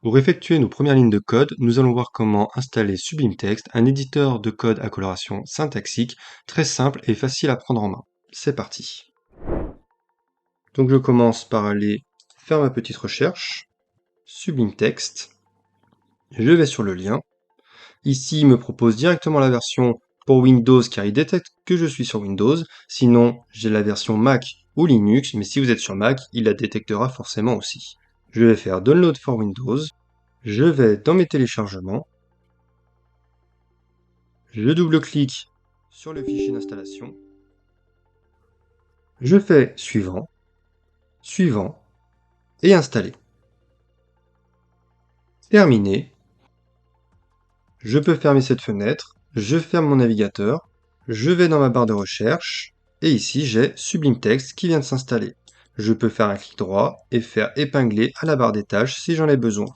Pour effectuer nos premières lignes de code, nous allons voir comment installer Sublime Text, un éditeur de code à coloration syntaxique très simple et facile à prendre en main. C'est parti. Donc je commence par aller faire ma petite recherche, Sublime Text, je vais sur le lien. Ici, il me propose directement la version pour Windows car il détecte que je suis sur Windows. Sinon, j'ai la version Mac ou Linux, mais si vous êtes sur Mac, il la détectera forcément aussi. Je vais faire Download for Windows. Je vais dans mes téléchargements. Je double-clique sur le fichier d'installation. Je fais Suivant, Suivant et Installer. Terminé. Je peux fermer cette fenêtre. Je ferme mon navigateur. Je vais dans ma barre de recherche. Et ici, j'ai Sublime Text qui vient de s'installer. Je peux faire un clic droit et faire épingler à la barre des tâches si j'en ai besoin.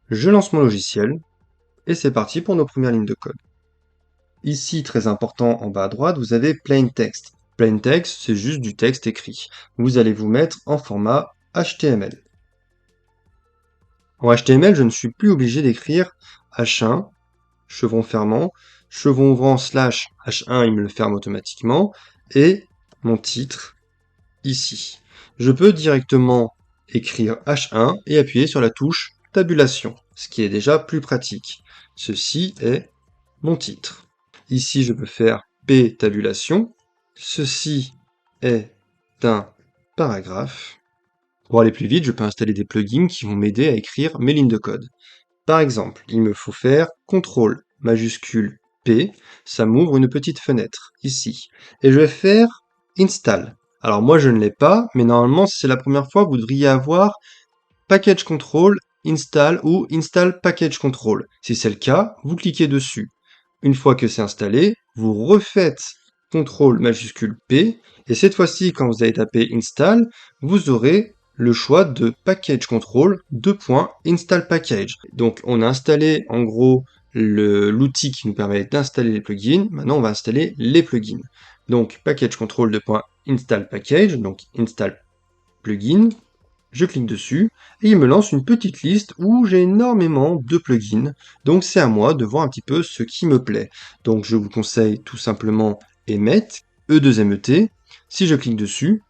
Je lance mon logiciel. Et c'est parti pour nos premières lignes de code. Ici, très important, en bas à droite, vous avez Plain Text. Plain Text, c'est juste du texte écrit. Vous allez vous mettre en format HTML. En HTML, je ne suis plus obligé d'écrire H1, chevron fermant, chevron ouvrant slash H1, il me le ferme automatiquement, et mon titre, ici. Je peux directement écrire H1 et appuyer sur la touche tabulation, ce qui est déjà plus pratique. Ceci est mon titre. Ici, je peux faire P tabulation. Ceci est un paragraphe. Pour aller plus vite, je peux installer des plugins qui vont m'aider à écrire mes lignes de code. Par exemple, il me faut faire CTRL majuscule P, ça m'ouvre une petite fenêtre, ici. Et je vais faire Install. Alors moi je ne l'ai pas, mais normalement si c'est la première fois, vous devriez avoir Package Control, Install ou Install Package Control. Si c'est le cas, vous cliquez dessus. Une fois que c'est installé, vous refaites CTRL majuscule P, et cette fois-ci, quand vous allez taper Install, vous aurez le choix de Package Control, Install Package. Donc on a installé en gros l'outil qui nous permet d'installer les plugins. Maintenant on va installer les plugins. Donc Package Control, Install Package, donc Install Plugin. Je clique dessus et il me lance une petite liste où j'ai énormément de plugins. Donc c'est à moi de voir un petit peu ce qui me plaît. Donc je vous conseille tout simplement Emmet, E2MET. Si je clique dessus,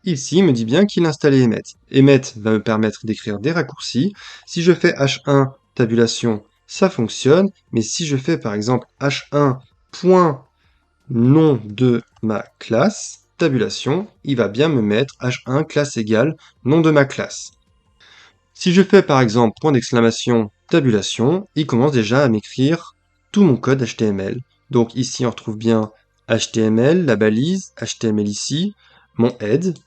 ici il me dit bien qu'il a installé Emmet. Emmet va me permettre d'écrire des raccourcis. Si je fais H1 tabulation, ça fonctionne. Mais si je fais par exemple H1 point nom de ma classe, tabulation, il va bien me mettre H1 classe égale nom de ma classe. Si je fais par exemple point d'exclamation tabulation, il commence déjà à m'écrire tout mon code HTML. Donc ici on retrouve bien HTML, la balise, HTML ici, mon head,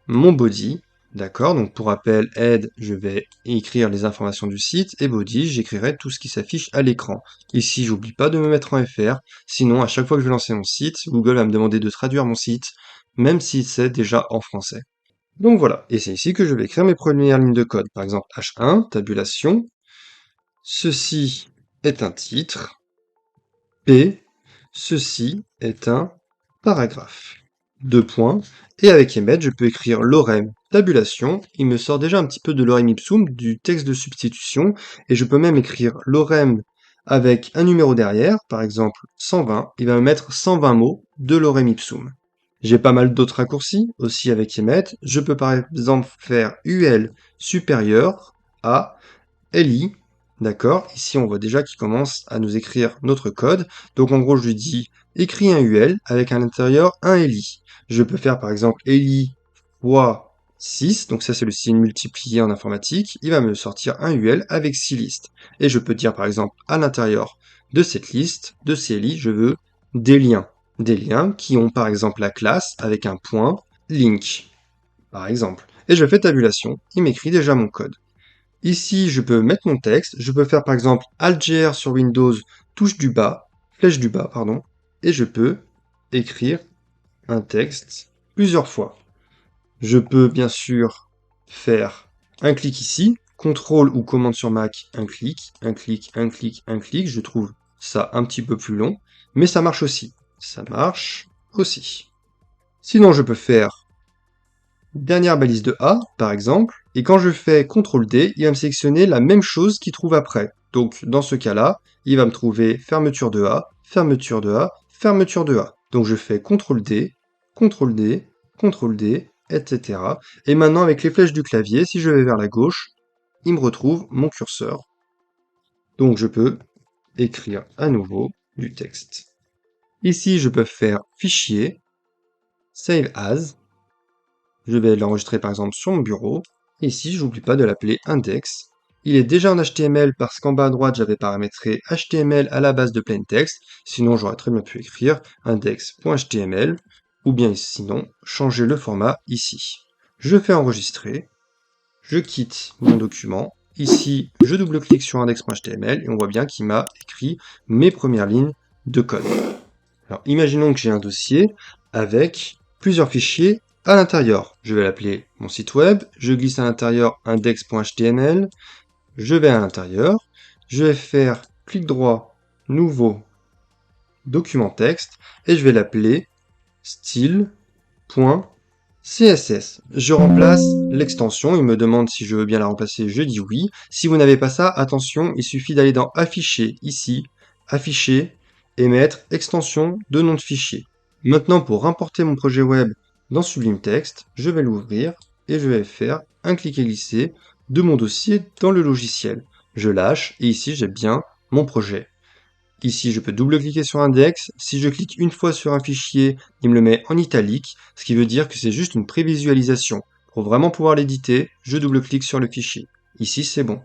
mon body, d'accord, donc pour rappel, head, je vais écrire les informations du site, et body, j'écrirai tout ce qui s'affiche à l'écran. Ici, j'oublie pas de me mettre en FR, sinon à chaque fois que je vais lancer mon site, Google va me demander de traduire mon site, même si c'est déjà en français. Donc voilà, et c'est ici que je vais écrire mes premières lignes de code. Par exemple, H1, tabulation, ceci est un titre, P, ceci est un paragraphe. Deux points. Et avec Emmet, je peux écrire lorem tabulation. Il me sort déjà un petit peu de lorem ipsum, du texte de substitution. Et je peux même écrire lorem avec un numéro derrière, par exemple 120. Il va me mettre 120 mots de lorem ipsum. J'ai pas mal d'autres raccourcis aussi avec Emmet. Je peux par exemple faire UL supérieur à LI. D'accord, ici on voit déjà qu'il commence à nous écrire notre code. Donc en gros je lui dis écris un UL avec à l'intérieur un LI. Je peux faire par exemple LI fois 6, donc ça c'est le signe multiplié en informatique. Il va me sortir un UL avec 6 listes. Et je peux dire par exemple à l'intérieur de cette liste, de ces LI, je veux des liens. Des liens qui ont par exemple la classe avec un point link, par exemple. Et je fais tabulation, il m'écrit déjà mon code. Ici, je peux mettre mon texte. Je peux faire par exemple Alt-GR sur Windows, touche du bas, flèche du bas, pardon. Et je peux écrire un texte plusieurs fois. Je peux bien sûr faire un clic ici, contrôle ou commande sur Mac, un clic, un clic, un clic, un clic. Je trouve ça un petit peu plus long, mais ça marche aussi. Ça marche aussi. Sinon, je peux faire dernière balise de A, par exemple. Et quand je fais CTRL D, il va me sélectionner la même chose qu'il trouve après. Donc, dans ce cas-là, il va me trouver fermeture de A, fermeture de A, fermeture de A. Donc, je fais CTRL D, CTRL D, CTRL D, etc. Et maintenant, avec les flèches du clavier, si je vais vers la gauche, il me retrouve mon curseur. Donc, je peux écrire à nouveau du texte. Ici, je peux faire Fichier, Save As. Je vais l'enregistrer par exemple sur mon bureau. Et ici, je n'oublie pas de l'appeler index. Il est déjà en HTML parce qu'en bas à droite, j'avais paramétré HTML à la base de plain text. Sinon, j'aurais très bien pu écrire index.html ou bien sinon, changer le format ici. Je fais enregistrer. Je quitte mon document. Ici, je double-clique sur index.html et on voit bien qu'il m'a écrit mes premières lignes de code. Alors, imaginons que j'ai un dossier avec plusieurs fichiers à l'intérieur. Je vais l'appeler mon site web, je glisse à l'intérieur index.html, je vais à l'intérieur, je vais faire clic droit, nouveau, document texte, et je vais l'appeler style.css. Je remplace l'extension, il me demande si je veux bien la remplacer, je dis oui. Si vous n'avez pas ça, attention, il suffit d'aller dans Afficher, ici, Afficher, et mettre extension de nom de fichier. Maintenant, pour importer mon projet web dans Sublime Text, je vais l'ouvrir et je vais faire un cliquer-glisser de mon dossier dans le logiciel. Je lâche et ici j'ai bien mon projet. Ici, je peux double-cliquer sur index. Si je clique une fois sur un fichier, il me le met en italique, ce qui veut dire que c'est juste une prévisualisation. Pour vraiment pouvoir l'éditer, je double-clique sur le fichier. Ici, c'est bon.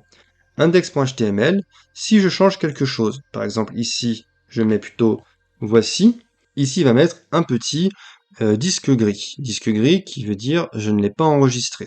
Index.html, si je change quelque chose, par exemple ici, je mets plutôt voici, ici il va mettre un petit disque gris. Disque gris qui veut dire je ne l'ai pas enregistré.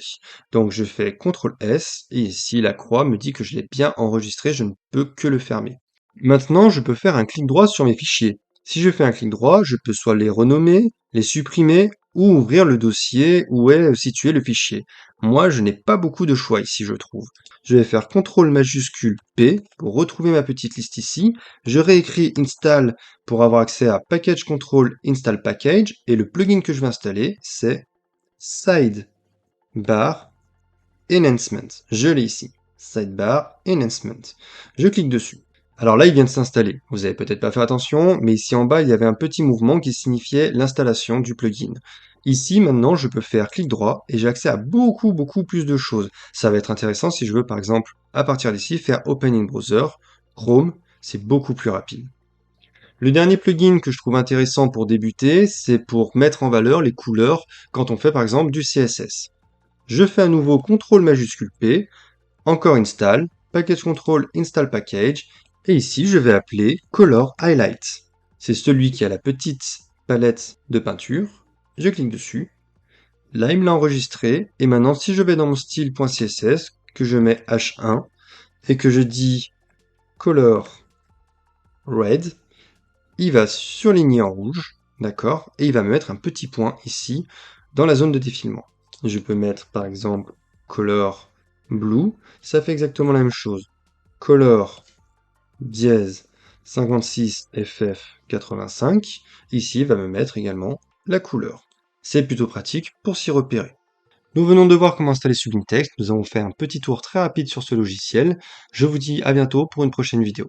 Donc je fais CTRL S et ici la croix me dit que je l'ai bien enregistré, je ne peux que le fermer. Maintenant, je peux faire un clic droit sur mes fichiers. Si je fais un clic droit, je peux soit les renommer, les supprimer ou ouvrir le dossier où est situé le fichier. Moi, je n'ai pas beaucoup de choix ici, je trouve. Je vais faire CTRL majuscule P pour retrouver ma petite liste ici. Je réécris install pour avoir accès à package control install package et le plugin que je vais installer, c'est Sidebar Enhancement. Je l'ai ici. Sidebar Enhancement. Je clique dessus. Alors là, il vient de s'installer. Vous avez peut-être pas fait attention, mais ici en bas, il y avait un petit mouvement qui signifiait l'installation du plugin. Ici, maintenant, je peux faire clic droit et j'ai accès à beaucoup plus de choses. Ça va être intéressant si je veux, par exemple, à partir d'ici, faire Open in Browser, Chrome, c'est beaucoup plus rapide. Le dernier plugin que je trouve intéressant pour débuter, c'est pour mettre en valeur les couleurs quand on fait, par exemple, du CSS. Je fais à nouveau CTRL majuscule P, encore install, package control install package, et ici je vais appeler Color Highlight. C'est celui qui a la petite palette de peinture. Je clique dessus. Là, il me l'a enregistré. Et maintenant, si je vais dans mon style.css, que je mets H1, et que je dis Color Red, il va surligner en rouge, d'accord, et il va me mettre un petit point ici, dans la zone de défilement. Je peux mettre, par exemple, Color Blue, ça fait exactement la même chose. Color dièse 56 FF 85, ici il va me mettre également la couleur. C'est plutôt pratique pour s'y repérer. Nous venons de voir comment installer Sublime Text, nous avons fait un petit tour très rapide sur ce logiciel. Je vous dis à bientôt pour une prochaine vidéo.